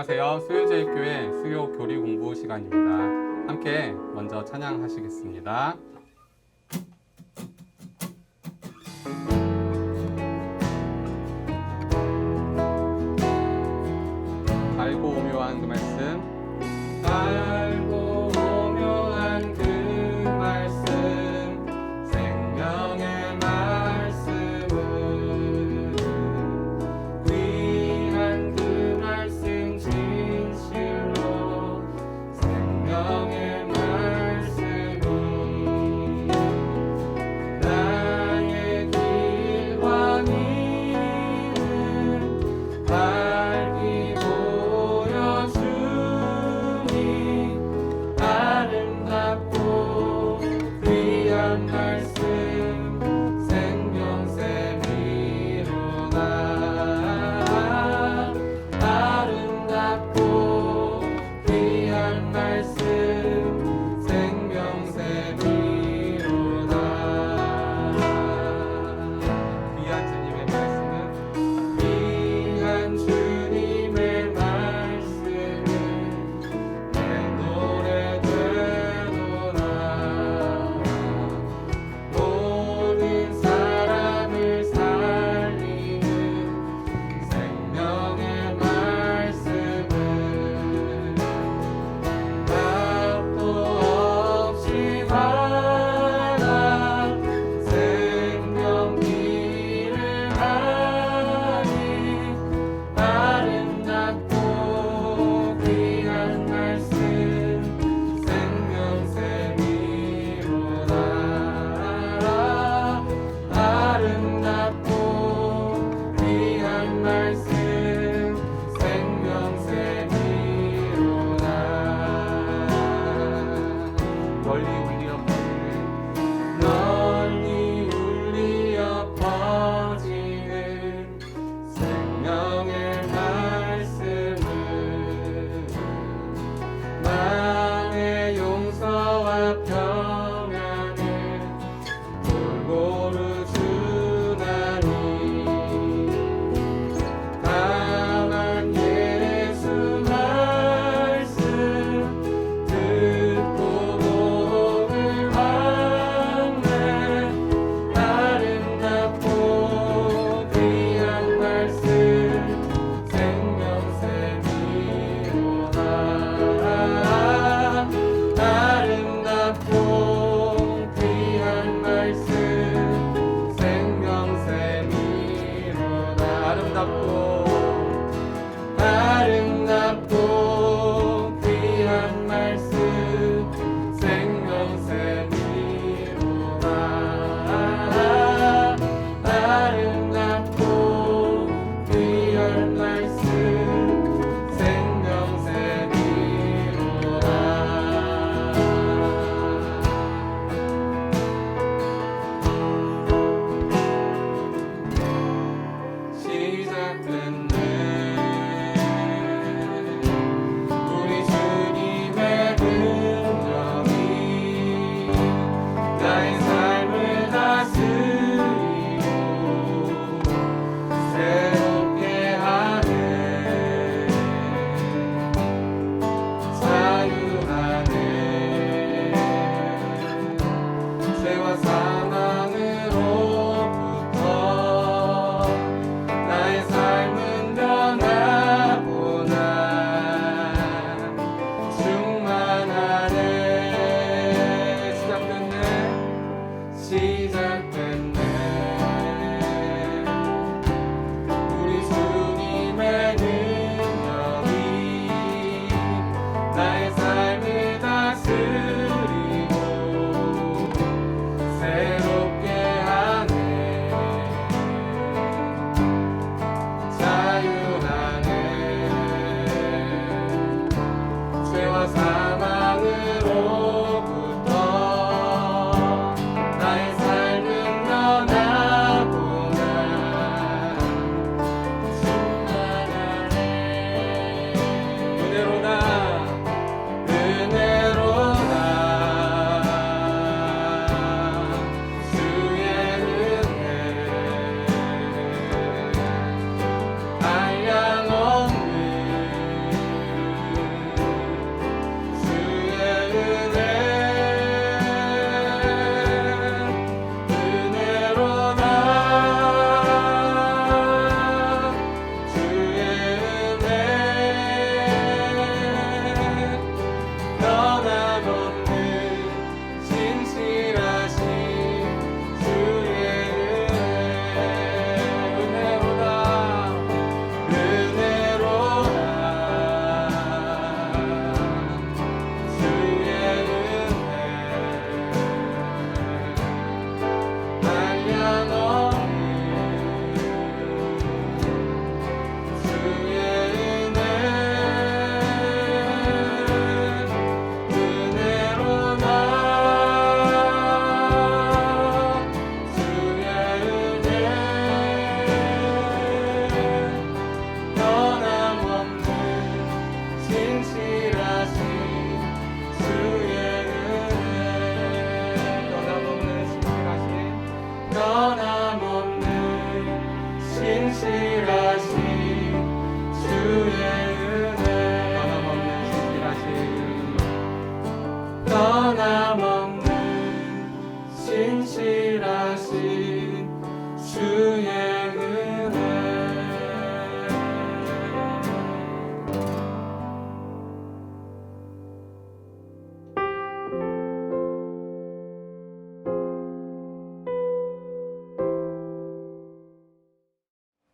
안녕하세요. 수요제일교회 수요 교리 공부 시간입니다. 함께 먼저 찬양하시겠습니다. 알고 오묘한 그 말씀, 알고 오묘한 그 말씀, 생명의 말씀은 귀한 그 말씀 진실로 생명의 말씀이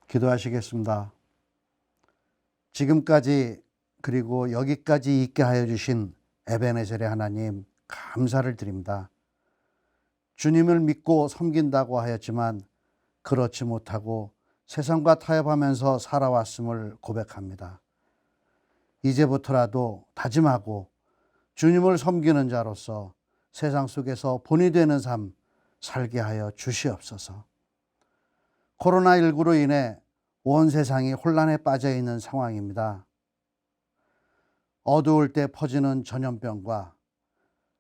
기도하시겠습니다. 지금까지 그리고 여기까지 있게 하여 주신 에베네셀의 하나님 감사를 드립니다. 주님을 믿고 섬긴다고 하였지만 그렇지 못하고 세상과 타협하면서 살아왔음을 고백합니다. 이제부터라도 다짐하고 주님을 섬기는 자로서 세상 속에서 본이 되는 삶 살게 하여 주시옵소서. 코로나19로 인해 온 세상이 혼란에 빠져 있는 상황입니다. 어두울 때 퍼지는 전염병과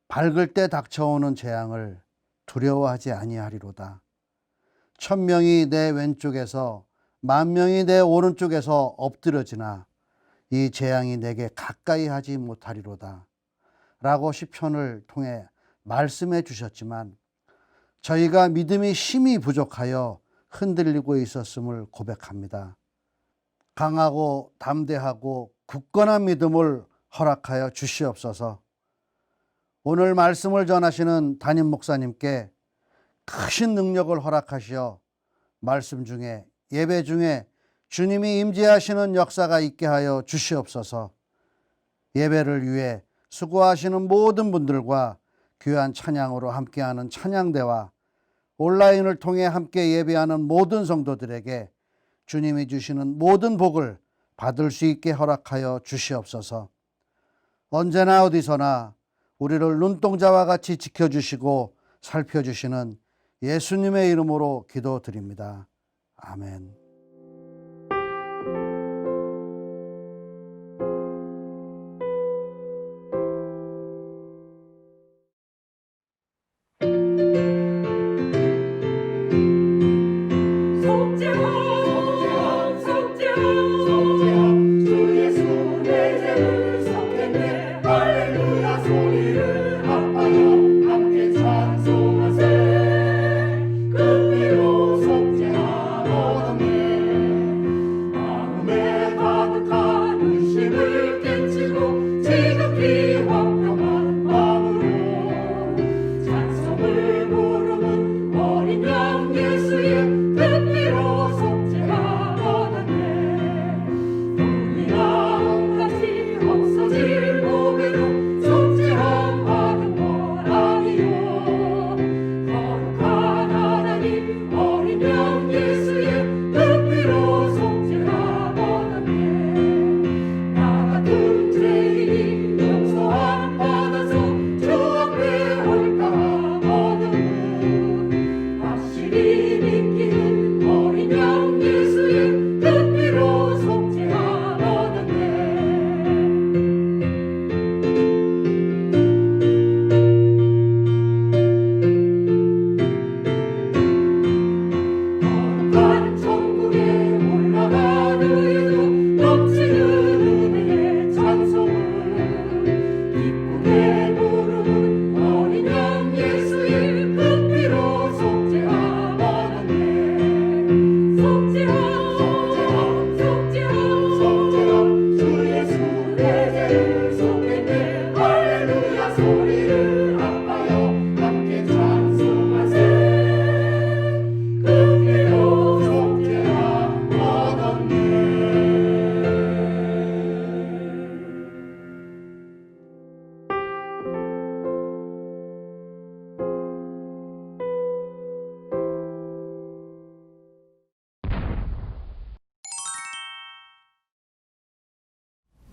밝을 때 닥쳐오는 재앙을 두려워하지 아니하리로다. 1000명이 내 왼쪽에서 10,000명이 내 오른쪽에서 엎드려지나 이 재앙이 내게 가까이 하지 못하리로다. 라고 시편을 통해 말씀해 주셨지만 저희가 믿음이 심히 부족하여 흔들리고 있었음을 고백합니다. 강하고 담대하고 굳건한 믿음을 허락하여 주시옵소서. 오늘 말씀을 전하시는 담임 목사님께 크신 능력을 허락하시어 말씀 중에 예배 중에 주님이 임재하시는 역사가 있게 하여 주시옵소서. 예배를 위해 수고하시는 모든 분들과 귀한 찬양으로 함께하는 찬양대와 온라인을 통해 함께 예배하는 모든 성도들에게 주님이 주시는 모든 복을 받을 수 있게 허락하여 주시옵소서. 언제나 어디서나 우리를 눈동자와 같이 지켜주시고 살펴주시는 예수님의 이름으로 기도드립니다. 아멘.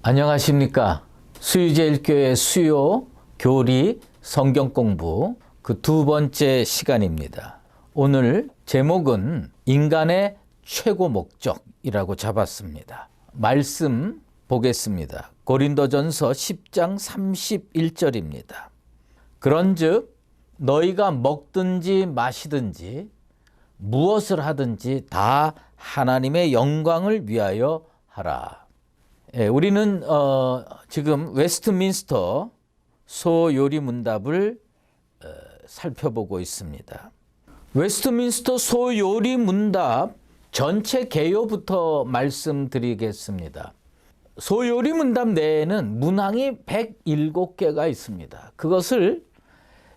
안녕하십니까. 수유제일교회 수요, 교리, 성경공부 그 두 번째 시간입니다. 오늘 제목은 인간의 최고 목적이라고 잡았습니다. 말씀 보겠습니다. 고린도전서 10장 31절입니다. 그런즉 너희가 먹든지 마시든지 무엇을 하든지 다 하나님의 영광을 위하여 하라. 우리는 지금 웨스트민스터 소요리 문답을 살펴보고 있습니다. 웨스트민스터 소요리 문답 전체 개요부터 말씀드리겠습니다. 소요리 문답 내에는 문항이 107개가 있습니다. 그것을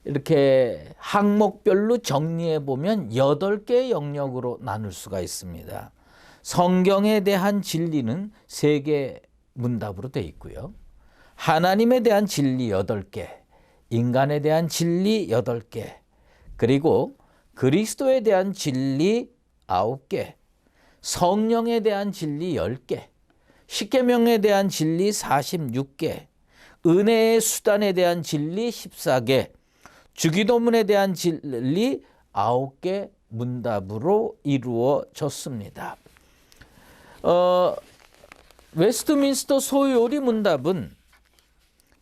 이렇게 항목별로 정리해 보면 8개의 영역으로 나눌 수가 있습니다. 성경에 대한 진리는 3개 문답으로 되어 있고요. 하나님에 대한 진리 8개, 인간에 대한 진리 8개, 그리고 그리스도에 대한 진리 9개, 성령에 대한 진리 10개, 십계명에 대한 진리 46개, 은혜의 수단에 대한 진리 14개, 주기도문에 대한 진리 9개 문답으로 이루어졌습니다. 웨스트민스터 소요리 문답은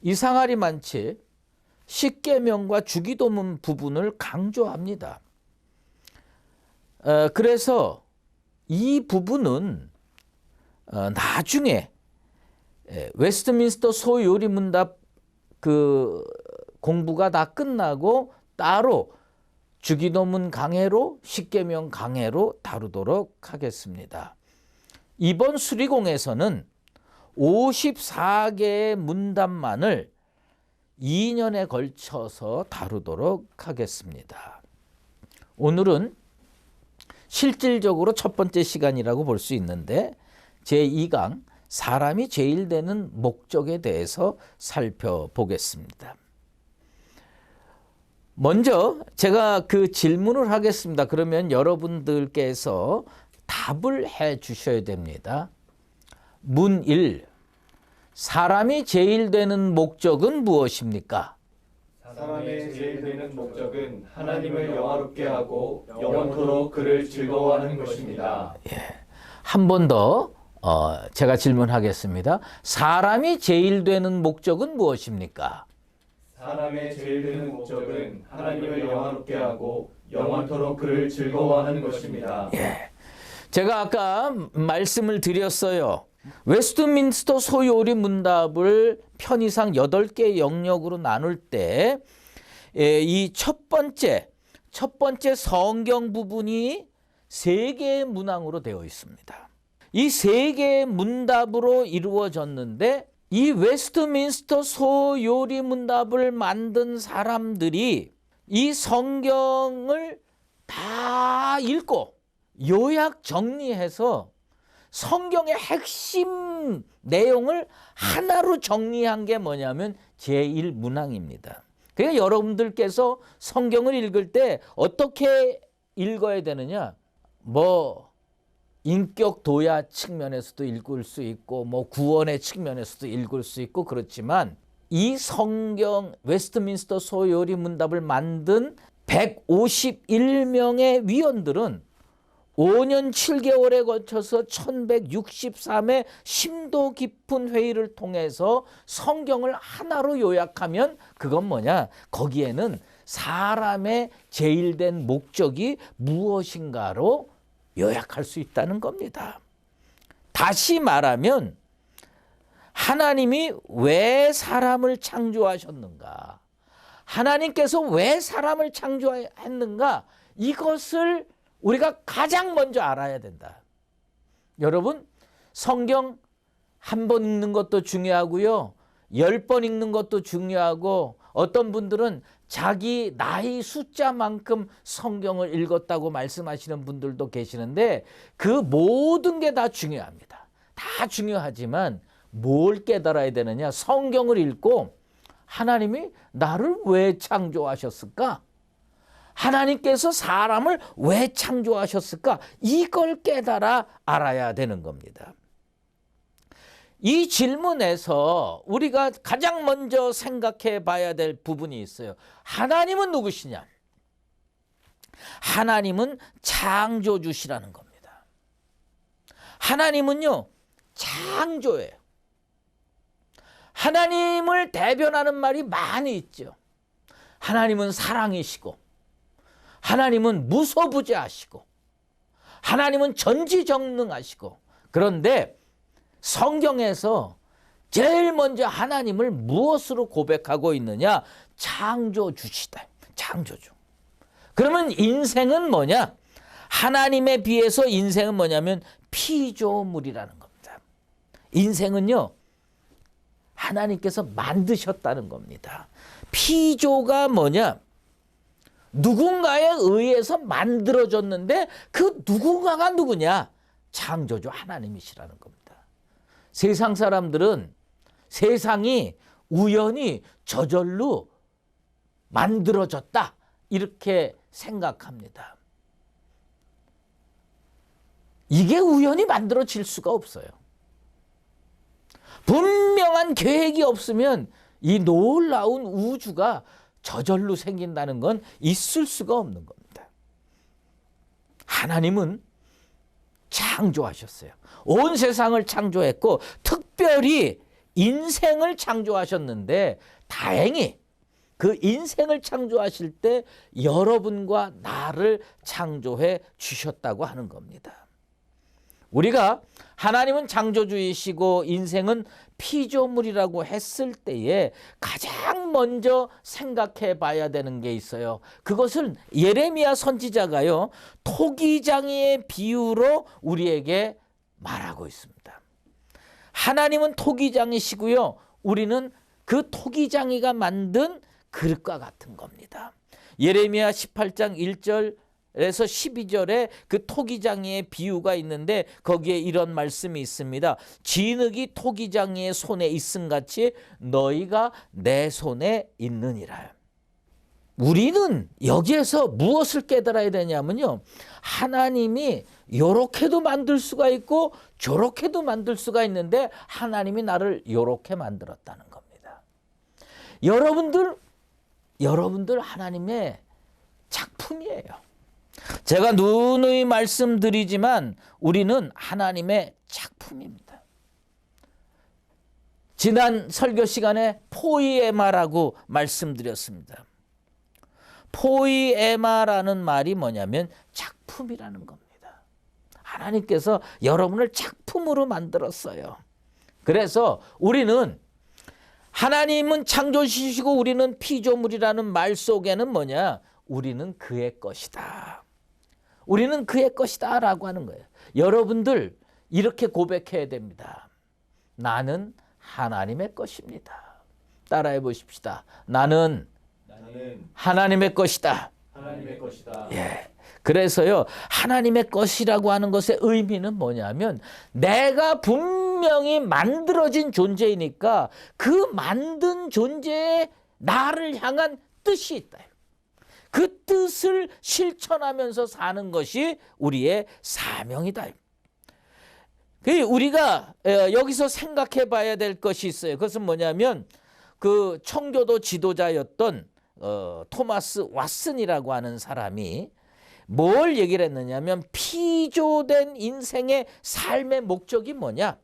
이상하리 많지 십계명과 주기도문 부분을 강조합니다. 그래서 이 부분은 나중에 웨스트민스터 소요리 문답 그 공부가 다 끝나고 따로 주기도문 강해로 십계명 강해로 다루도록 하겠습니다. 이번 수리공에서는 54개의 문답만을 2년에 걸쳐서 다루도록 하겠습니다. 오늘은 실질적으로 첫 번째 시간이라고 볼 수 있는데 제2강 사람이 제일 되는 목적에 대해서 살펴보겠습니다. 먼저 제가 그 질문을 하겠습니다. 그러면 여러분들께서 답을 해 주셔야 됩니다. 문 1. 사람이 제일 되는 목적은 무엇입니까? 사람의 제일 되는 목적은 하나님을 영화롭게 하고 영원토록 그를 즐거워하는 것입니다. 한 번 더 제가 질문하겠습니다. 사람이 제일 되는 목적은 무엇입니까? 사람의 제일 되는 목적은 하나님을 영화롭게 하고 영원토록 그를 즐거워하는 것입니다. 제가 아까 말씀을 드렸어요. 웨스트민스터 소요리 문답을 편의상 8개 영역으로 나눌 때 이 첫 번째 성경 부분이 3개의 문항으로 되어 있습니다. 이 3개의 문답으로 이루어졌는데 이 웨스트민스터 소요리 문답을 만든 사람들이 이 성경을 다 읽고 요약 정리해서 성경의 핵심 내용을 하나로 정리한 게 뭐냐면 제1문항입니다. 그러니까 여러분들께서 성경을 읽을 때 어떻게 읽어야 되느냐? 인격 도야 측면에서도 읽을 수 있고 구원의 측면에서도 읽을 수 있고 그렇지만 이 성경 웨스트민스터 소요리 문답을 만든 151명의 위원들은 5년 7개월에 거쳐서 1163회 심도 깊은 회의를 통해서 성경을 하나로 요약하면 그건 뭐냐? 거기에는 사람의 제일 된 목적이 무엇인가로 요약할 수 있다는 겁니다. 다시 말하면 하나님이 왜 사람을 창조하셨는가? 하나님께서 왜 사람을 창조했는가? 이것을 우리가 가장 먼저 알아야 된다. 여러분, 성경 한 번 읽는 것도 중요하고요. 10번 읽는 것도 중요하고 어떤 분들은 자기 나이 숫자만큼 성경을 읽었다고 말씀하시는 분들도 계시는데 그 모든 게 다 중요합니다. 다 중요하지만 뭘 깨달아야 되느냐? 성경을 읽고 하나님이 나를 왜 창조하셨을까? 하나님께서 사람을 왜 창조하셨을까? 이걸 깨달아 알아야 되는 겁니다. 이 질문에서 우리가 가장 먼저 생각해 봐야 될 부분이 있어요. 하나님은 누구시냐? 하나님은 창조주시라는 겁니다. 하나님은요, 창조예요. 하나님을 대변하는 말이 많이 있죠. 하나님은 사랑이시고, 하나님은 무소부재하시고, 하나님은 전지전능하시고. 그런데 성경에서 제일 먼저 하나님을 무엇으로 고백하고 있느냐? 창조주시다. 창조주. 그러면 인생은 뭐냐? 하나님에 비해서 인생은 뭐냐면 피조물이라는 겁니다. 인생은요, 하나님께서 만드셨다는 겁니다. 피조가 뭐냐? 누군가에 의해서 만들어졌는데 그 누군가가 누구냐? 창조주 하나님이시라는 겁니다. 세상 사람들은 세상이 우연히 저절로 만들어졌다 이렇게 생각합니다. 이게 우연히 만들어질 수가 없어요. 분명한 계획이 없으면 이 놀라운 우주가 저절로 생긴다는 건 있을 수가 없는 겁니다. 하나님은 창조하셨어요. 온 세상을 창조했고 특별히 인생을 창조하셨는데 다행히 그 인생을 창조하실 때 여러분과 나를 창조해 주셨다고 하는 겁니다. 우리가 하나님은 창조주이시고 인생은 피조물이라고 했을 때에 가장 먼저 생각해 봐야 되는 게 있어요. 그것은 예레미야 선지자가요, 토기장이의 비유로 우리에게 말하고 있습니다. 하나님은 토기장이시고요, 우리는 그 토기장이가 만든 그릇과 같은 겁니다. 예레미야 18장 1절에서 12절에 그 토기장이의 비유가 있는데 거기에 이런 말씀이 있습니다. 진흙이 토기장이의 손에 있음같이 너희가 내 손에 있느니라. 우리는 여기에서 무엇을 깨달아야 되냐면요, 하나님이 요렇게도 만들 수가 있고 저렇게도 만들 수가 있는데 하나님이 나를 요렇게 만들었다는 겁니다. 여러분들 하나님의 작품이에요. 제가 누누이 말씀드리지만 우리는 하나님의 작품입니다. 지난 설교 시간에 포이에마라고 말씀드렸습니다. 포이에마라는 말이 뭐냐면 작품이라는 겁니다. 하나님께서 여러분을 작품으로 만들었어요. 그래서 우리는 하나님은 창조주시고 우리는 피조물이라는 말 속에는 뭐냐? 우리는 그의 것이다. 우리는 그의 것이다 라고 하는 거예요. 여러분들 이렇게 고백해야 됩니다. 나는 하나님의 것입니다. 따라해 보십시다. 나는 하나님의 것이다. 하나님의 것이다. 예. 그래서요, 하나님의 것이라고 하는 것의 의미는 뭐냐면 내가 분명히 만들어진 존재이니까 그 만든 존재에 나를 향한 뜻이 있다. 그 뜻을 실천하면서 사는 것이 우리의 사명이다. 우리가 여기서 생각해 봐야 될 것이 있어요. 그것은 뭐냐면 그 청교도 지도자였던 토마스 왓슨이라고 하는 사람이 뭘 얘기를 했느냐면 피조된 인생의 삶의 목적이 뭐냐?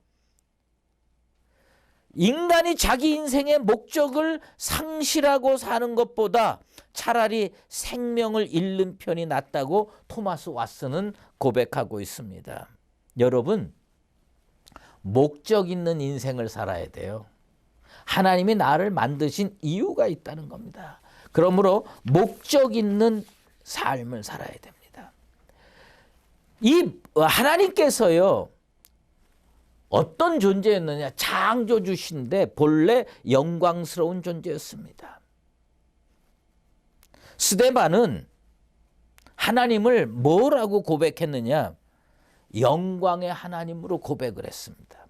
인간이 자기 인생의 목적을 상실하고 사는 것보다 차라리 생명을 잃는 편이 낫다고 토마스 왓슨은 고백하고 있습니다. 여러분, 목적 있는 인생을 살아야 돼요. 하나님이 나를 만드신 이유가 있다는 겁니다. 그러므로 목적 있는 삶을 살아야 됩니다. 이 하나님께서요, 어떤 존재였느냐? 창조주신데 본래 영광스러운 존재였습니다. 스데반은 하나님을 뭐라고 고백했느냐? 영광의 하나님으로 고백을 했습니다.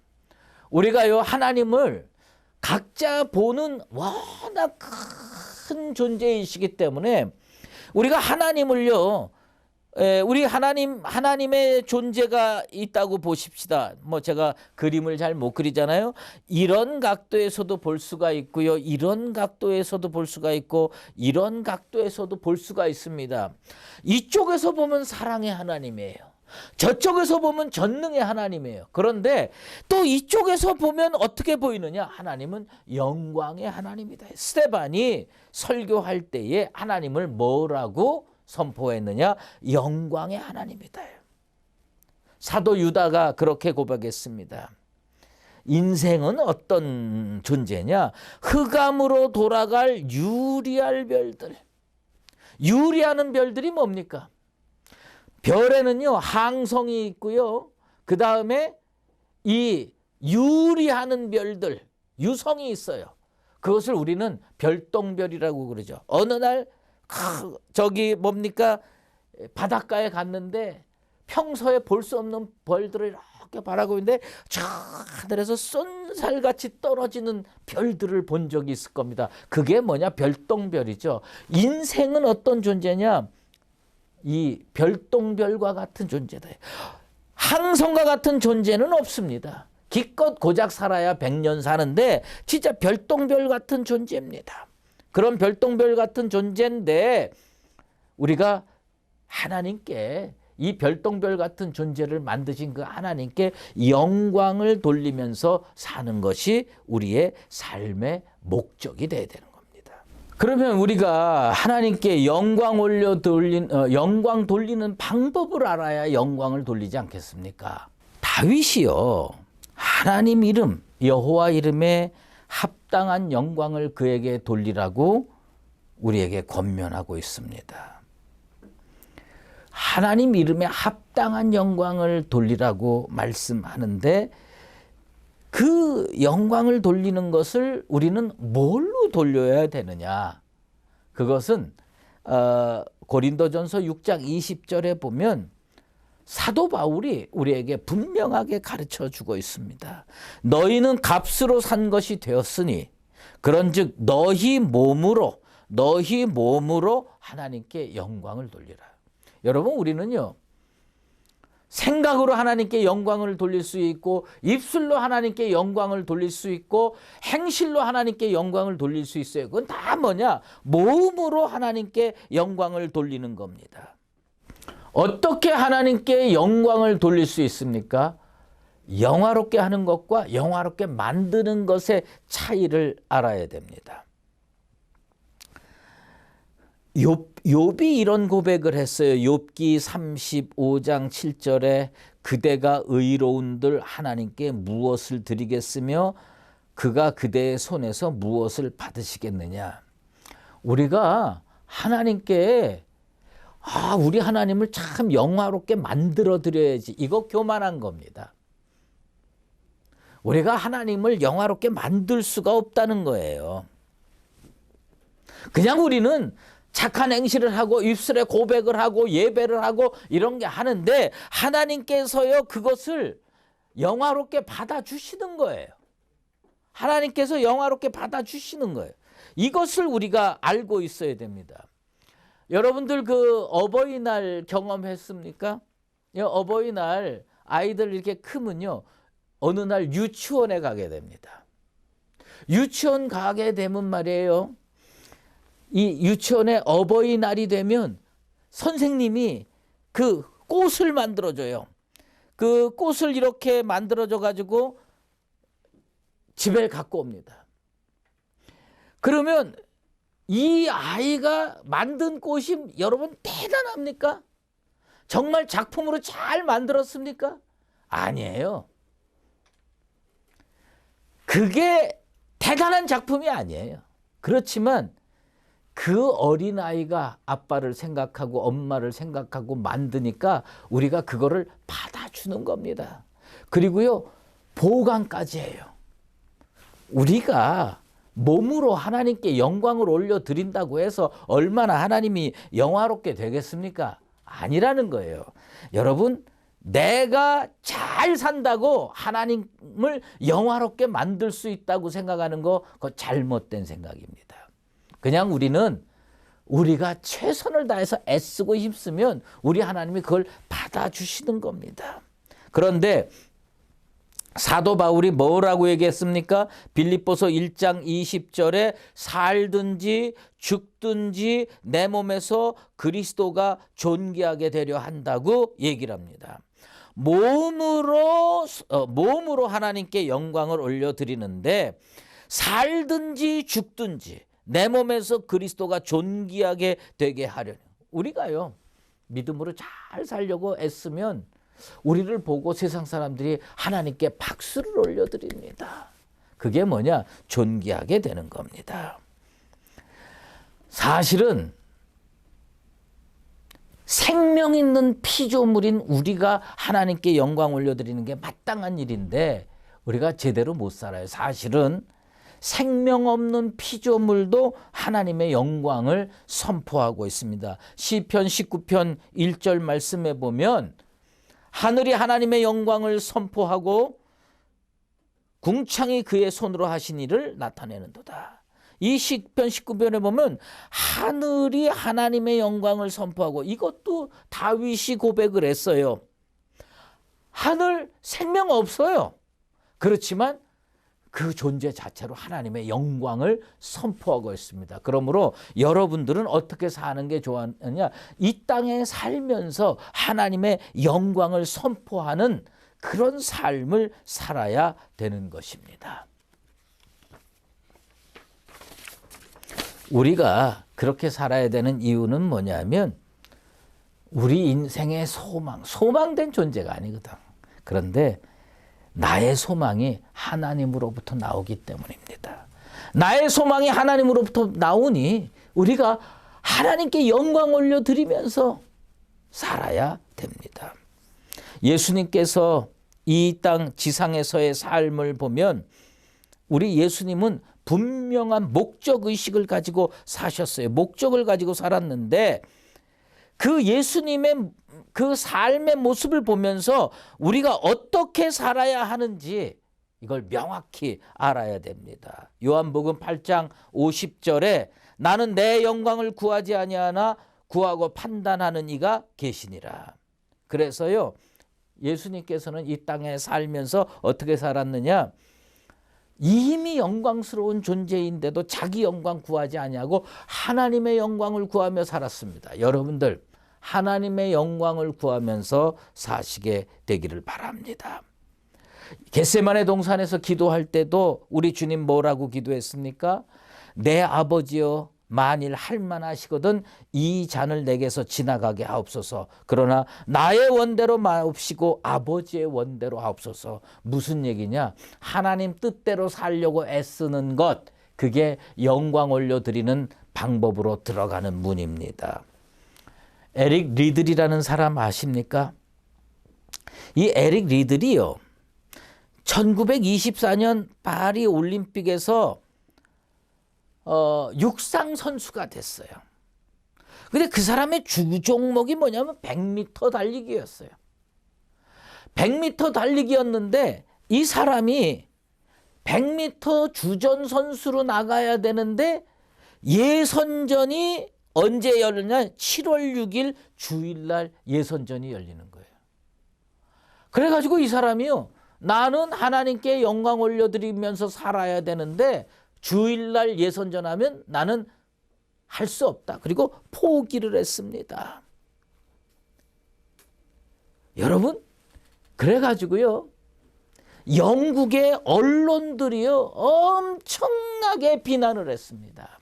우리가요, 하나님을 각자 보는 워낙 큰 존재이시기 때문에 우리가 하나님을요, 우리 하나님의 존재가 있다고 보십시다. 뭐 제가 그림을 잘 못 그리잖아요. 이런 각도에서도 볼 수가 있고요, 이런 각도에서도 볼 수가 있고, 이런 각도에서도 볼 수가 있습니다. 이쪽에서 보면 사랑의 하나님이에요. 저쪽에서 보면 전능의 하나님이에요. 그런데 또 이쪽에서 보면 어떻게 보이느냐? 하나님은 영광의 하나님이다. 스데반이 설교할 때에 하나님을 뭐라고 선포했느냐? 영광의 하나님이다. 사도 유다가 그렇게 고백했습니다. 인생은 어떤 존재냐? 흑암으로 돌아갈 유리할 별들. 유리하는 별들이 뭡니까? 별에는요, 항성이 있고요, 그 다음에 이 유리하는 별들, 유성이 있어요. 그것을 우리는 별똥별이라고 그러죠. 어느 날 저기 뭡니까? 바닷가에 갔는데 평소에 볼 수 없는 별들을 이렇게 바라고 있는데 저 하늘에서 쏜살같이 떨어지는 별들을 본 적이 있을 겁니다. 그게 뭐냐? 별똥별이죠. 인생은 어떤 존재냐? 이 별똥별과 같은 존재다. 항성과 같은 존재는 없습니다. 기껏 고작 살아야 100년 사는데 진짜 별똥별 같은 존재입니다. 그런 별똥별 같은 존재인데 우리가 하나님께 이 별똥별 같은 존재를 만드신 그 하나님께 영광을 돌리면서 사는 것이 우리의 삶의 목적이 돼야 되는 겁니다. 그러면 우리가 하나님께 영광 영광 돌리는 방법을 알아야 영광을 돌리지 않겠습니까? 다윗이요, 하나님 이름, 여호와 이름에 합당한 영광을 그에게 돌리라고 우리에게 권면하고 있습니다. 하나님 이름에 합당한 영광을 돌리라고 말씀하는데 그 영광을 돌리는 것을 우리는 뭘로 돌려야 되느냐? 그것은 고린도전서 6장 20절에 보면 사도 바울이 우리에게 분명하게 가르쳐 주고 있습니다. 너희는 값으로 산 것이 되었으니 그런즉 너희 몸으로 하나님께 영광을 돌리라. 여러분, 우리는요, 생각으로 하나님께 영광을 돌릴 수 있고 입술로 하나님께 영광을 돌릴 수 있고 행실로 하나님께 영광을 돌릴 수 있어요. 그건 다 뭐냐? 몸으로 하나님께 영광을 돌리는 겁니다. 어떻게 하나님께 영광을 돌릴 수 있습니까? 영화롭게 하는 것과 영화롭게 만드는 것의 차이를 알아야 됩니다. 욥이 이런 고백을 했어요. 욥기 35장 7절에 그대가 의로운들 하나님께 무엇을 드리겠으며 그가 그대의 손에서 무엇을 받으시겠느냐. 우리가 하나님께 우리 하나님을 참 영화롭게 만들어 드려야지. 이거 교만한 겁니다. 우리가 하나님을 영화롭게 만들 수가 없다는 거예요. 그냥 우리는 착한 행실을 하고 입술에 고백을 하고 예배를 하고 이런 게 하는데 하나님께서요 그것을 영화롭게 받아주시는 거예요. 하나님께서 영화롭게 받아주시는 거예요. 이것을 우리가 알고 있어야 됩니다. 여러분들 그 어버이날 경험했습니까? 어버이날 아이들 이렇게 크면요 어느 날 유치원에 가게 됩니다. 유치원 가게 되면 말이에요. 이 유치원에 어버이날이 되면 선생님이 그 꽃을 만들어줘요. 그 꽃을 이렇게 만들어줘 가지고 집에 갖고 옵니다. 그러면 이 아이가 만든 꽃이 여러분 대단합니까? 정말 작품으로 잘 만들었습니까? 아니에요. 그게 대단한 작품이 아니에요. 그렇지만 그 어린아이가 아빠를 생각하고 엄마를 생각하고 만드니까 우리가 그거를 받아주는 겁니다. 그리고요, 보관까지 해요. 우리가 몸으로 하나님께 영광을 올려드린다고 해서 얼마나 하나님이 영화롭게 되겠습니까? 아니라는 거예요. 여러분, 내가 잘 산다고 하나님을 영화롭게 만들 수 있다고 생각하는 거 그거 잘못된 생각입니다. 그냥 우리는 우리가 최선을 다해서 애쓰고 힘쓰면 우리 하나님이 그걸 받아주시는 겁니다. 그런데 사도 바울이 뭐라고 얘기했습니까? 빌립보서 1장 20절에 살든지 죽든지 내 몸에서 그리스도가 존귀하게 되려 한다고 얘기를 합니다. 몸으로 하나님께 영광을 올려드리는데 살든지 죽든지 내 몸에서 그리스도가 존귀하게 되게 하려는 우리가요 믿음으로 잘 살려고 애쓰면 우리를 보고 세상 사람들이 하나님께 박수를 올려드립니다. 그게 뭐냐? 존귀하게 되는 겁니다. 사실은 생명 있는 피조물인 우리가 하나님께 영광 올려드리는 게 마땅한 일인데 우리가 제대로 못 살아요. 사실은 생명 없는 피조물도 하나님의 영광을 선포하고 있습니다. 시편 19편 1절 말씀에 보면 하늘이 하나님의 영광을 선포하고 궁창이 그의 손으로 하신 일을 나타내는도다. 이 시편 19편에 보면 하늘이 하나님의 영광을 선포하고, 이것도 다윗이 고백을 했어요. 하늘 생명 없어요. 그렇지만 그 존재 자체로 하나님의 영광을 선포하고 있습니다. 그러므로 여러분들은 어떻게 사는 게 좋았느냐? 이 땅에 살면서 하나님의 영광을 선포하는 그런 삶을 살아야 되는 것입니다. 우리가 그렇게 살아야 되는 이유는 뭐냐면 우리 인생의 소망된 존재가 아니거든. 그런데 나의 소망이 하나님으로부터 나오기 때문입니다. 나의 소망이 하나님으로부터 나오니 우리가 하나님께 영광 올려드리면서 살아야 됩니다. 예수님께서 이 땅 지상에서의 삶을 보면 우리 예수님은 분명한 목적의식을 가지고 사셨어요. 목적을 가지고 살았는데 그 예수님의 그 삶의 모습을 보면서 우리가 어떻게 살아야 하는지 이걸 명확히 알아야 됩니다. 요한복음 8장 50절에 나는 내 영광을 구하지 아니하나 구하고 판단하는 이가 계시니라. 그래서요, 예수님께서는 이 땅에 살면서 어떻게 살았느냐? 이미 영광스러운 존재인데도 자기 영광 구하지 아니하고 하나님의 영광을 구하며 살았습니다. 여러분들 하나님의 영광을 구하면서 사시게 되기를 바랍니다. 겟세마네 동산에서 기도할 때도 우리 주님 뭐라고 기도했습니까? 내 아버지여, 만일 할만하시거든 이 잔을 내게서 지나가게 하옵소서. 그러나 나의 원대로 마옵시고 아버지의 원대로 하옵소서. 무슨 얘기냐? 하나님 뜻대로 살려고 애쓰는 것, 그게 영광 올려드리는 방법으로 들어가는 문입니다. 에릭 리들이라는 사람 아십니까? 이 에릭 리들이요, 1924년 파리 올림픽에서 육상 선수가 됐어요. 근데 그 사람의 주 종목이 뭐냐면 100m 달리기였어요. 100m 달리기였는데 이 사람이 100m 주전 선수로 나가야 되는데 예선전이 언제 열리냐? 7월 6일 주일날 예선전이 열리는 거예요. 그래가지고 이 사람이요, 나는 하나님께 영광 올려드리면서 살아야 되는데 주일날 예선전 하면 나는 할 수 없다. 그리고 포기를 했습니다. 여러분, 그래가지고요, 영국의 언론들이요 엄청나게 비난을 했습니다.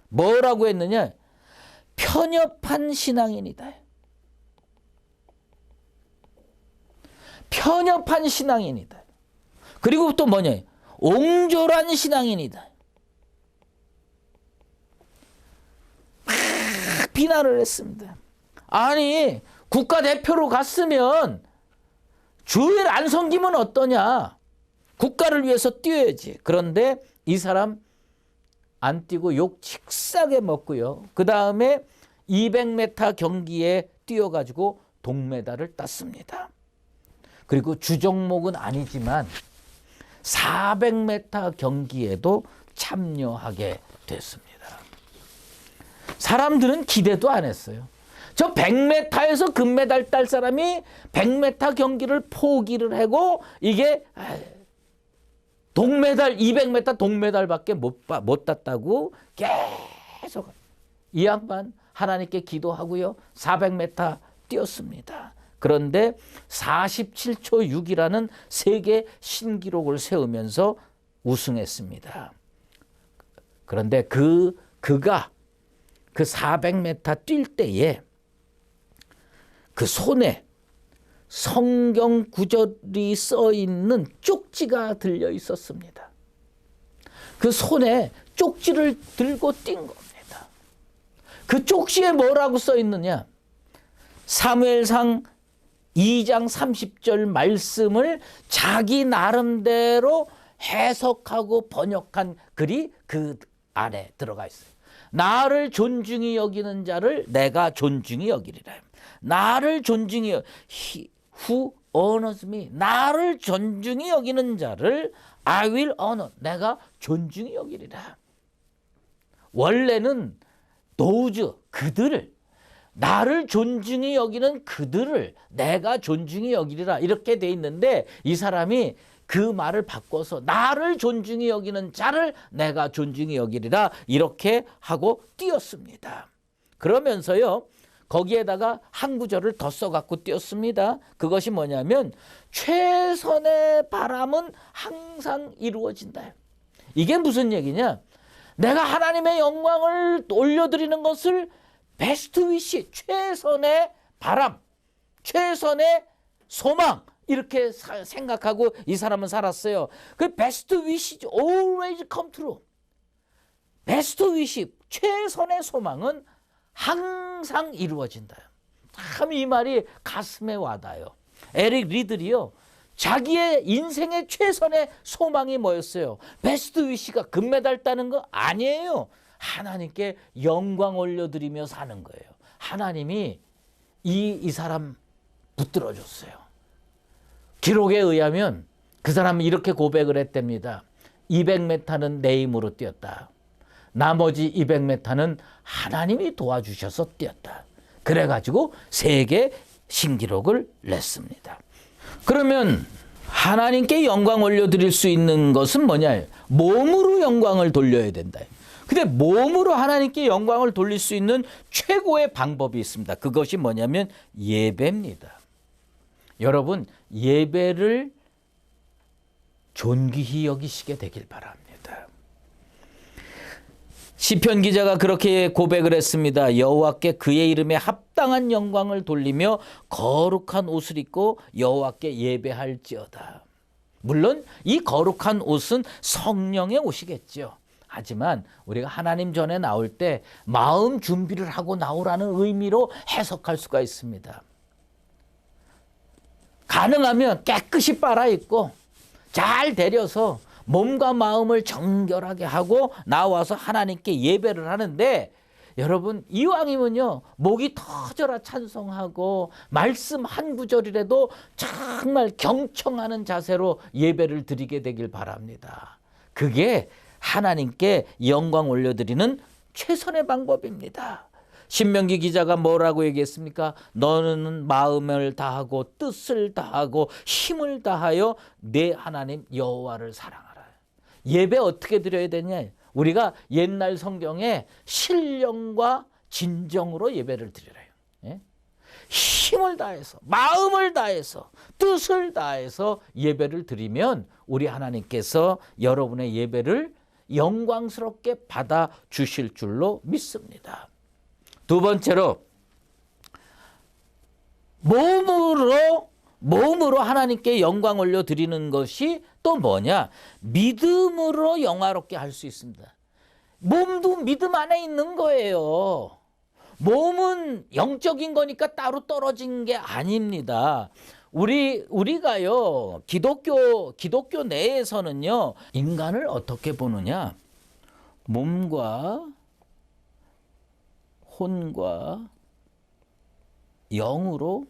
뭐라고 했느냐? 편협한 신앙인이다. 편협한 신앙인이다. 그리고 또 뭐냐? 옹졸한 신앙인이다. 막 비난을 했습니다. 아니, 국가대표로 갔으면 주일 안 섬기면 어떠냐? 국가를 위해서 뛰어야지. 그런데 이 사람 안 뛰고 욕 칙싸게 먹고요. 그 다음에 200m 경기에 뛰어가지고 동메달을 땄습니다. 그리고 주종목은 아니지만 400m 경기에도 참여하게 됐습니다. 사람들은 기대도 안 했어요. 저 100m에서 금메달 딸 사람이 100m 경기를 포기를 하고 이게 동메달 200m 동메달밖에 못 땄다고 계속 이 양반 하나님께 기도하고요. 400m 뛰었습니다. 그런데 47초 6이라는 세계 신기록을 세우면서 우승했습니다. 그런데 그가 그 400m 뛸 때에 그 손에 성경 구절이 써 있는 쪽지가 들려 있었습니다. 그 손에 쪽지를 들고 뛴 겁니다. 그 쪽지에 뭐라고 써 있느냐? 사무엘상 2장 30절 말씀을 자기 나름대로 해석하고 번역한 글이 그 안에 들어가 있어요. 나를 존중히 여기는 자를 내가 존중히 여기리라. 나를 존중히 who honors me. 나를 존중히 여기는 자를 I will honor. 내가 존중히 여기리라. 원래는 those, 그들을, 나를 존중히 여기는 그들을 내가 존중히 여기리라 이렇게 돼 있는데 이 사람이 그 말을 바꿔서 나를 존중히 여기는 자를 내가 존중히 여기리라 이렇게 하고 띄었습니다. 그러면서요 거기에다가 한 구절을 더 써갖고 띄었습니다. 그것이 뭐냐면 최선의 바람은 항상 이루어진다. 이게 무슨 얘기냐? 내가 하나님의 영광을 올려드리는 것을 베스트 위시, 최선의 바람, 최선의 소망 이렇게 생각하고 이 사람은 살았어요. 그 베스트 위시 always come true. 베스트 위시, 최선의 소망은 항상 이루어진다. 참 이 말이 가슴에 와닿아요. 에릭 리들이요. 자기의 인생의 최선의 소망이 뭐였어요? 베스트 위시가 금메달 따는 거 아니에요. 하나님께 영광 올려드리며 사는 거예요. 하나님이 이 사람 붙들어줬어요. 기록에 의하면 그 사람은 이렇게 고백을 했답니다. 200m는 내 힘으로 뛰었다. 나머지 200m는 하나님이 도와주셔서 뛰었다. 그래가지고 세계 신기록을 냈습니다. 그러면 하나님께 영광 올려드릴 수 있는 것은 뭐냐? 몸으로 영광을 돌려야 된다. 근데 몸으로 하나님께 영광을 돌릴 수 있는 최고의 방법이 있습니다. 그것이 뭐냐면 예배입니다. 여러분, 예배를 존귀히 여기시게 되길 바랍니다. 시편 기자가 그렇게 고백을 했습니다. 여호와께 그의 이름에 합당한 영광을 돌리며 거룩한 옷을 입고 여호와께 예배할지어다. 물론 이 거룩한 옷은 성령의 옷이겠죠. 하지만 우리가 하나님 전에 나올 때 마음 준비를 하고 나오라는 의미로 해석할 수가 있습니다. 가능하면 깨끗이 빨아입고 잘 데려서 몸과 마음을 정결하게 하고 나와서 하나님께 예배를 하는데 여러분 이왕이면요 목이 터져라 찬송하고 말씀 한 구절이라도 정말 경청하는 자세로 예배를 드리게 되길 바랍니다. 그게 하나님께 영광 올려드리는 최선의 방법입니다. 신명기 기자가 뭐라고 얘기했습니까? 너는 마음을 다하고 뜻을 다하고 힘을 다하여 내 하나님 여호와를 사랑하라. 예배 어떻게 드려야 되냐? 우리가 옛날 성경에 신령과 진정으로 예배를 드리래요. 예? 힘을 다해서 마음을 다해서 뜻을 다해서 예배를 드리면 우리 하나님께서 여러분의 예배를 영광스럽게 받아 주실 줄로 믿습니다. 두 번째로 몸으로 하나님께 영광 올려드리는 것이 또 뭐냐? 믿음으로 영화롭게 할 수 있습니다. 몸도 믿음 안에 있는 거예요. 몸은 영적인 거니까 따로 떨어진 게 아닙니다. 우리가요 기독교 내에서는요 인간을 어떻게 보느냐? 몸과 혼과 영으로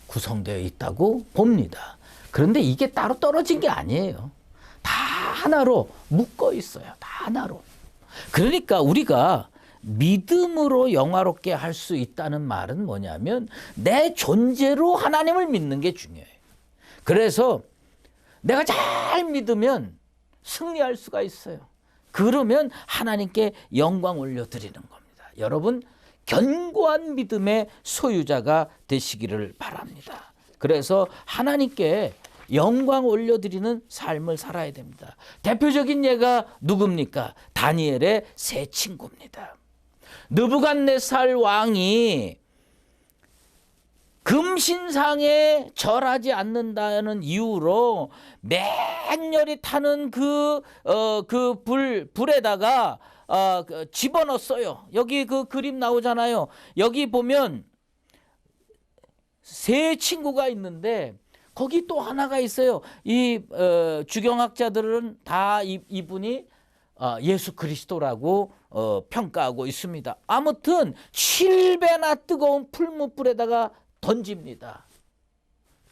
구성되어 있다고 봅니다. 그런데 이게 따로 떨어진 게 아니에요. 다 하나로 묶어 있어요. 다 하나로. 그러니까 우리가 믿음으로 영화롭게 할 수 있다는 말은 뭐냐면 내 존재로 하나님을 믿는 게 중요해요. 그래서 내가 잘 믿으면 승리할 수가 있어요. 그러면 하나님께 영광 올려드리는 겁니다. 여러분 견고한 믿음의 소유자가 되시기를 바랍니다. 그래서 하나님께 영광 올려드리는 삶을 살아야 됩니다. 대표적인 예가 누굽니까? 다니엘의 세 친구입니다. 느부갓네살 왕이 금신상에 절하지 않는다는 이유로 맹렬히 타는 불에다가 집어넣었어요. 여기 그 그림 나오잖아요. 여기 보면 세 친구가 있는데 거기 또 하나가 있어요. 이 주경학자들은 다 이분이 예수 그리스도라고 평가하고 있습니다. 아무튼 7배나 뜨거운 풀무불에다가 던집니다.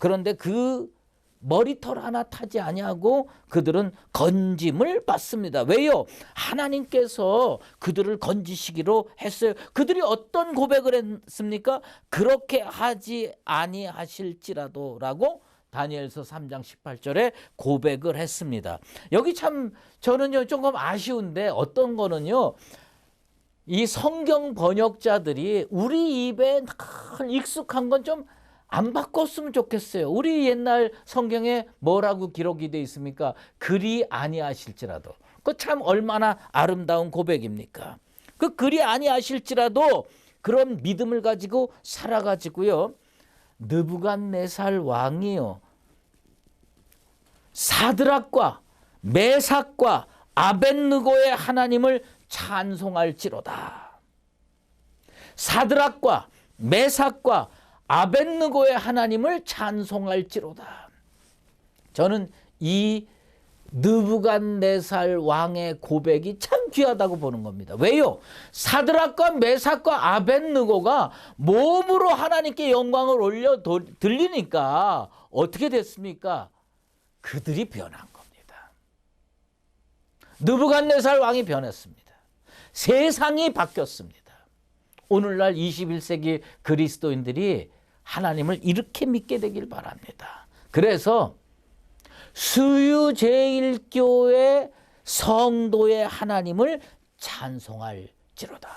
그런데 그 머리털 하나 타지 아니하고 그들은 건짐을 받습니다. 왜요? 하나님께서 그들을 건지시기로 했어요. 그들이 어떤 고백을 했습니까? 그렇게 하지 아니하실지라도라고 다니엘서 3장 18절에 고백을 했습니다. 여기 참 저는요 조금 아쉬운데 어떤 거는요, 이 성경 번역자들이 우리 입에 익숙한 건 좀 안 바꿨으면 좋겠어요. 우리 옛날 성경에 뭐라고 기록이 되어 있습니까? 그리 아니하실지라도. 그 참 얼마나 아름다운 고백입니까? 그 그리 아니하실지라도 그런 믿음을 가지고 살아가지고요, 느부갓네살 왕이요, 사드락과 메삭과 아벳느고의 하나님을 찬송할지로다. 사드락과 메삭과 아벳느고의 하나님을 찬송할지로다. 저는 이 느부갓네살 왕의 고백이 참 귀하다고 보는 겁니다. 왜요? 사드락과 메삭과 아벳느고가 몸으로 하나님께 영광을 올려 들리니까 어떻게 됐습니까? 그들이 변한 겁니다. 느부갓네살 왕이 변했습니다. 세상이 바뀌었습니다. 오늘날 21세기 그리스도인들이 하나님을 이렇게 믿게 되길 바랍니다. 그래서 수유제일교회 성도의 하나님을 찬송할지로다.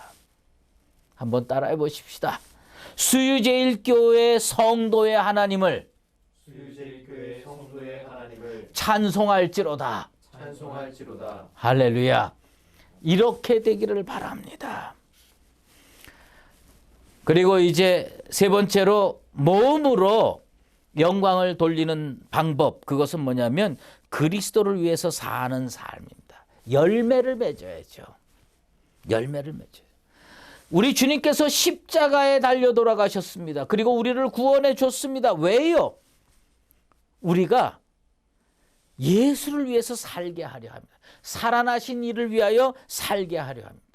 한번 따라해 보십시다. 수유제일교회 성도의 하나님을 수유제일교회 성도의 하나님을 찬송할지로다. 찬송할지로다. 할렐루야. 이렇게 되기를 바랍니다. 그리고 이제 세 번째로 몸으로 영광을 돌리는 방법, 그것은 뭐냐면 그리스도를 위해서 사는 삶입니다. 열매를 맺어야죠. 열매를 맺어요. 우리 주님께서 십자가에 달려 돌아가셨습니다. 그리고 우리를 구원해 줬습니다. 왜요? 우리가 예수를 위해서 살게 하려 합니다. 살아나신 이를 위하여 살게 하려 합니다.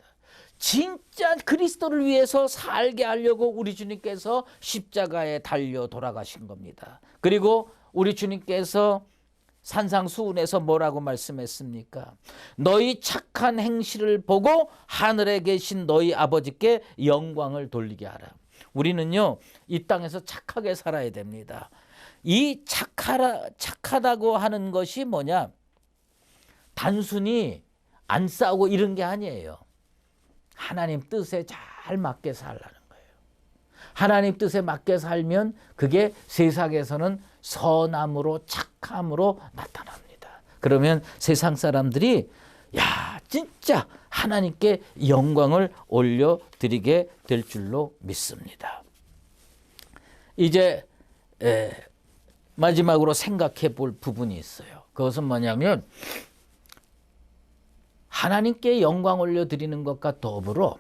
진짜 그리스도를 위해서 살게 하려고 우리 주님께서 십자가에 달려 돌아가신 겁니다. 그리고 우리 주님께서 산상수훈에서 뭐라고 말씀했습니까? 너희 착한 행실을 보고 하늘에 계신 너희 아버지께 영광을 돌리게 하라. 우리는요, 이 땅에서 착하게 살아야 됩니다. 이 착하다고 하는 것이 뭐냐? 단순히 안 싸우고 이런 게 아니에요. 하나님 뜻에 잘 맞게 살라는 거예요. 하나님 뜻에 맞게 살면 그게 세상에서는 선함으로 착함으로 나타납니다. 그러면 세상 사람들이 야, 진짜 하나님께 영광을 올려드리게 될 줄로 믿습니다. 이제 마지막으로 생각해 볼 부분이 있어요. 그것은 뭐냐면 하나님께 영광 올려드리는 것과 더불어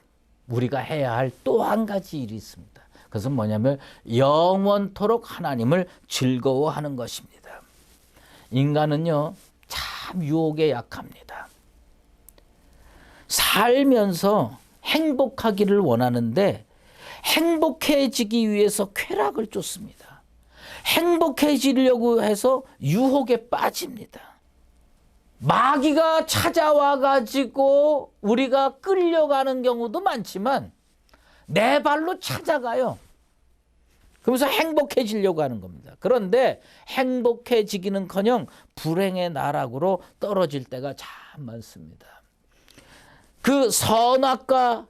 우리가 해야 할 또 한 가지 일이 있습니다. 그것은 뭐냐면 영원토록 하나님을 즐거워하는 것입니다. 인간은요, 참 유혹에 약합니다. 살면서 행복하기를 원하는데 행복해지기 위해서 쾌락을 쫓습니다. 행복해지려고 해서 유혹에 빠집니다. 마귀가 찾아와 가지고 우리가 끌려가는 경우도 많지만 내 발로 찾아가요. 그러면서 행복해지려고 하는 겁니다. 그런데 행복해지기는커녕 불행의 나락으로 떨어질 때가 참 많습니다. 그 선악과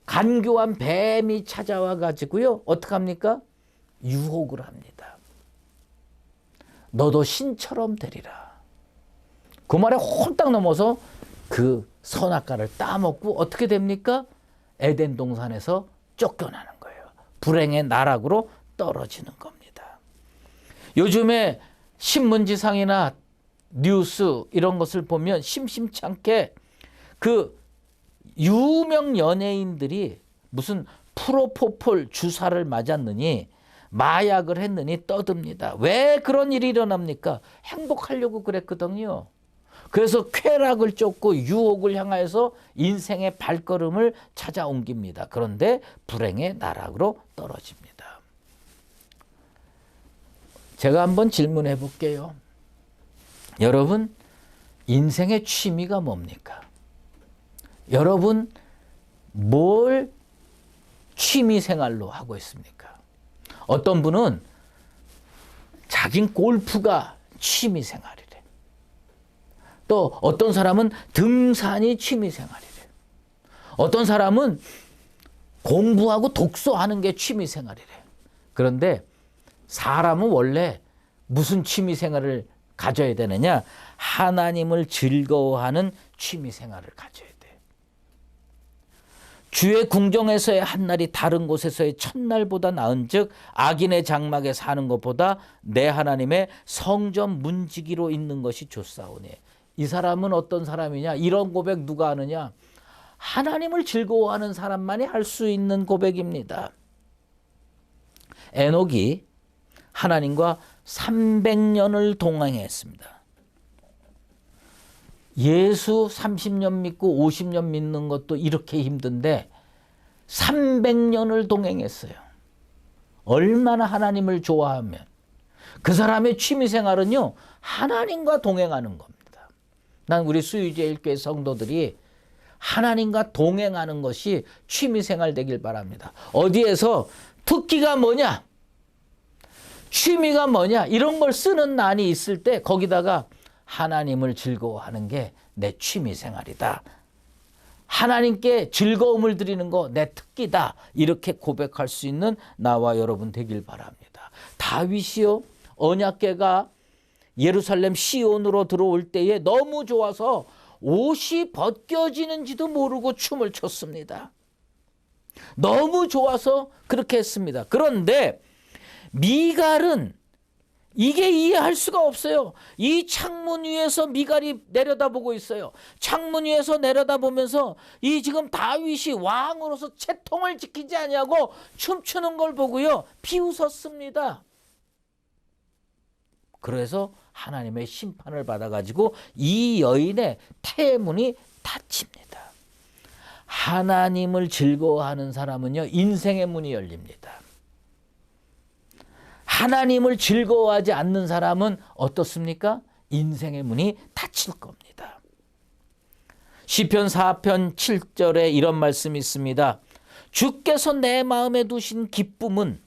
간교한 뱀이 찾아와 가지고요, 어떡합니까? 유혹을 합니다. 너도 신처럼 되리라. 그 말에 홀딱 넘어서 그 선악과를 따먹고 어떻게 됩니까? 에덴 동산에서 쫓겨나는 거예요. 불행의 나락으로 떨어지는 겁니다. 요즘에 신문지상이나 뉴스 이런 것을 보면 심심치 않게 그 유명 연예인들이 무슨 프로포폴 주사를 맞았느니 마약을 했느니 떠듭니다. 왜 그런 일이 일어납니까? 행복하려고 그랬거든요. 그래서 쾌락을 쫓고 유혹을 향하여서 인생의 발걸음을 찾아 옮깁니다. 그런데 불행의 나락으로 떨어집니다. 제가 한번 질문해 볼게요. 여러분, 인생의 취미가 뭡니까? 여러분, 뭘 취미 생활로 하고 있습니까? 어떤 분은 자긴 골프가 취미 생활이래. 또 어떤 사람은 등산이 취미 생활이래. 어떤 사람은 공부하고 독서하는 게 취미 생활이래. 그런데 사람은 원래 무슨 취미 생활을 가져야 되느냐? 하나님을 즐거워하는 취미 생활을 가져야 돼. 주의 궁정에서의 한 날이 다른 곳에서의 첫날보다 나은즉 악인의 장막에 사는 것보다 내 하나님의 성전 문지기로 있는 것이 좋사오니. 이 사람은 어떤 사람이냐? 이런 고백 누가 하느냐? 하나님을 즐거워하는 사람만이 할 수 있는 고백입니다. 에녹이 하나님과 300년을 동행했습니다. 예수 30년 믿고 50년 믿는 것도 이렇게 힘든데 300년을 동행했어요. 얼마나 하나님을 좋아하면. 그 사람의 취미생활은요, 하나님과 동행하는 겁니다. 난 우리 수유제일교회 성도들이 하나님과 동행하는 것이 취미생활 되길 바랍니다. 어디에서 특기가 뭐냐? 취미가 뭐냐? 이런 걸 쓰는 난이 있을 때 거기다가 하나님을 즐거워하는 게 내 취미생활이다. 하나님께 즐거움을 드리는 거 내 특기다. 이렇게 고백할 수 있는 나와 여러분 되길 바랍니다. 다윗이요, 언약궤가 예루살렘 시온으로 들어올 때에 너무 좋아서 옷이 벗겨지는지도 모르고 춤을 췄습니다. 너무 좋아서 그렇게 했습니다. 그런데 미갈은 이게 이해할 수가 없어요. 이 창문 위에서 미갈이 내려다보고 있어요. 창문 위에서 내려다보면서 이 지금 다윗이 왕으로서 채통을 지키지 아니하고 춤추는 걸 보고요, 비웃었습니다. 그래서 하나님의 심판을 받아가지고 이 여인의 태문이 닫힙니다. 하나님을 즐거워하는 사람은요, 인생의 문이 열립니다. 하나님을 즐거워하지 않는 사람은 어떻습니까? 인생의 문이 닫힐 겁니다. 시편 4편 7절에 이런 말씀이 있습니다. 주께서 내 마음에 두신 기쁨은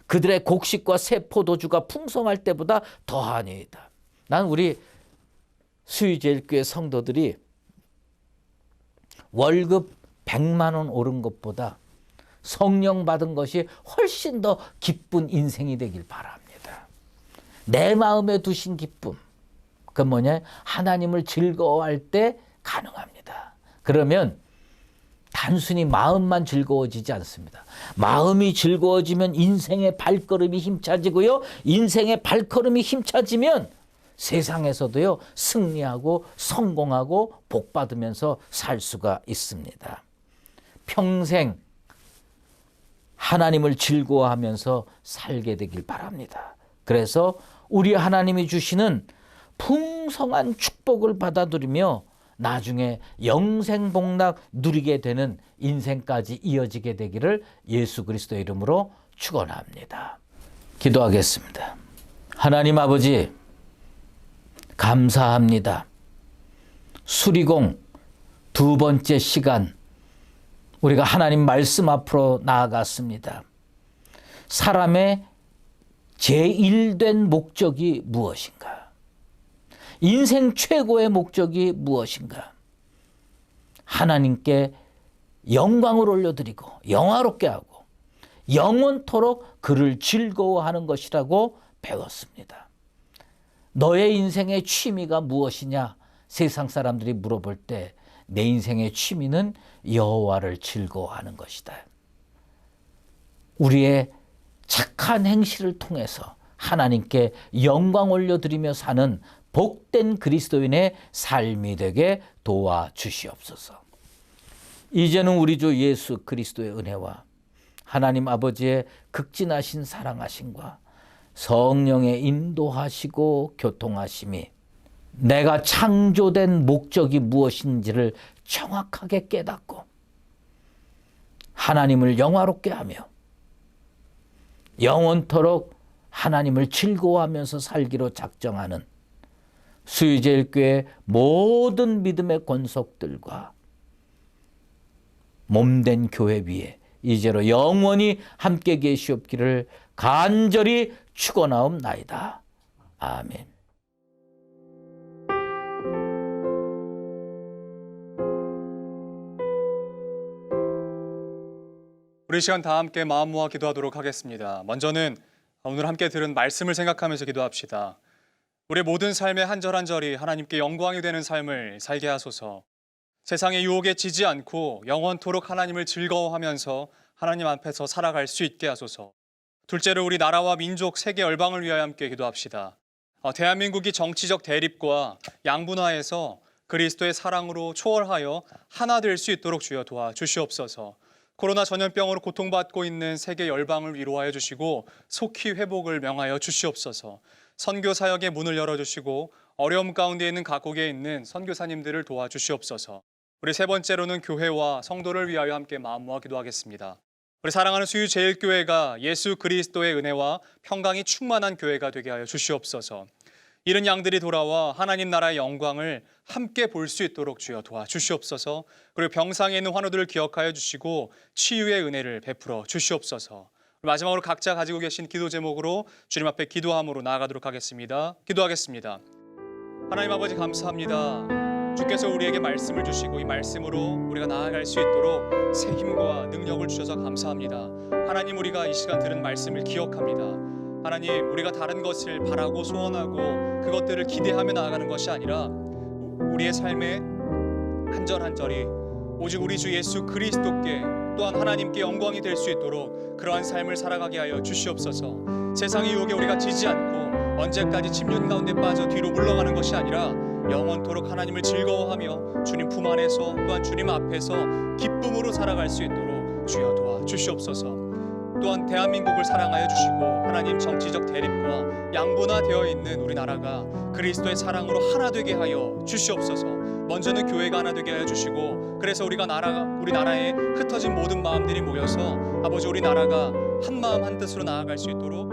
그들의 곡식과 새 포도주가 풍성할 때보다 더하니이다. 난 우리 수유제일교회 성도들이 월급 100만 원 오른 것보다 성령 받은 것이 훨씬 더 기쁜 인생이 되길 바랍니다. 내 마음에 두신 기쁨. 그건 뭐냐? 하나님을 즐거워할 때 가능합니다. 그러면 단순히 마음만 즐거워지지 않습니다. 마음이 즐거워지면 인생의 발걸음이 힘차지고요. 인생의 발걸음이 힘차지면 세상에서도요, 승리하고 성공하고 복받으면서 살 수가 있습니다. 평생 하나님을 즐거워하면서 살게 되길 바랍니다. 그래서 우리 하나님이 주시는 풍성한 축복을 받아들이며 나중에 영생복락 누리게 되는 인생까지 이어지게 되기를 예수 그리스도의 이름으로 축원합니다. 기도하겠습니다. 하나님 아버지, 감사합니다. 수리공 두 번째 시간 우리가 하나님 말씀 앞으로 나아갔습니다. 사람의 제1된 목적이 무엇인가? 인생 최고의 목적이 무엇인가? 하나님께 영광을 올려드리고 영화롭게 하고 영원토록 그를 즐거워하는 것이라고 배웠습니다. 너의 인생의 취미가 무엇이냐? 세상 사람들이 물어볼 때 내 인생의 취미는 여호와를 즐거워하는 것이다. 우리의 착한 행실을 통해서 하나님께 영광 올려드리며 사는 복된 그리스도인의 삶이 되게 도와주시옵소서. 이제는 우리 주 예수 그리스도의 은혜와 하나님 아버지의 극진하신 사랑하심과 성령의 인도하시고 교통하심이 내가 창조된 목적이 무엇인지를 정확하게 깨닫고 하나님을 영화롭게 하며 영원토록 하나님을 즐거워하면서 살기로 작정하는 수유제일교회 모든 믿음의 권속들과 몸된 교회 위에 이제로 영원히 함께 계시옵기를 간절히 축원하옵나이다. 아멘. 우리 시간 다 함께 마음 모아 기도하도록 하겠습니다. 먼저는 오늘 함께 들은 말씀을 생각하면서 기도합시다. 우리의 모든 삶의 한 절 한 절이 하나님께 영광이 되는 삶을 살게 하소서. 세상의 유혹에 지지 않고 영원토록 하나님을 즐거워하면서 하나님 앞에서 살아갈 수 있게 하소서. 둘째로 우리 나라와 민족, 세계 열방을 위하여 함께 기도합시다. 대한민국이 정치적 대립과 양분화에서 그리스도의 사랑으로 초월하여 하나 될 수 있도록 주여 도와주시옵소서. 코로나 전염병으로 고통받고 있는 세계 열방을 위로하여 주시고 속히 회복을 명하여 주시옵소서. 선교 사역의 문을 열어주시고 어려움 가운데 있는 각국에 있는 선교사님들을 도와주시옵소서. 우리 세 번째로는 교회와 성도를 위하여 함께 마음 모아 기도하겠습니다. 우리 사랑하는 수유제일교회가 예수 그리스도의 은혜와 평강이 충만한 교회가 되게 하여 주시옵소서. 잃은 양들이 돌아와 하나님 나라의 영광을 함께 볼 수 있도록 주여 도와주시옵소서. 그리고 병상에 있는 환우들을 기억하여 주시고 치유의 은혜를 베풀어 주시옵소서. 마지막으로 각자 가지고 계신 기도 제목으로 주님 앞에 기도함으로 나아가도록 하겠습니다. 기도하겠습니다. 하나님 아버지 감사합니다. 주께서 우리에게 말씀을 주시고 이 말씀으로 우리가 나아갈 수 있도록 새 힘과 능력을 주셔서 감사합니다. 하나님, 우리가 이 시간 들은 말씀을 기억합니다. 하나님, 우리가 다른 것을 바라고 소원하고 그것들을 기대하며 나아가는 것이 아니라 우리의 삶의 한 절 한 절이 오직 우리 주 예수 그리스도께 또한 하나님께 영광이 될 수 있도록 그러한 삶을 살아가게 하여 주시옵소서. 세상의 유혹에 우리가 지지 않고 언제까지 침륜 가운데 빠져 뒤로 물러가는 것이 아니라 영원토록 하나님을 즐거워하며 주님 품 안에서 또한 주님 앞에서 기쁨으로 살아갈 수 있도록 주여 도와주시옵소서. 또한 대한민국을 사랑하여 주시고 하나님, 정치적 대립과 양분화되어 있는 우리나라가 그리스도의 사랑으로 하나 되게 하여 주시옵소서. 먼저는 교회가 하나 되게 하여 주시고, 그래서 우리 나라에 흩어진 모든 마음들이 모여서 아버지, 우리 나라가 한 마음 한 뜻으로 나아갈 수 있도록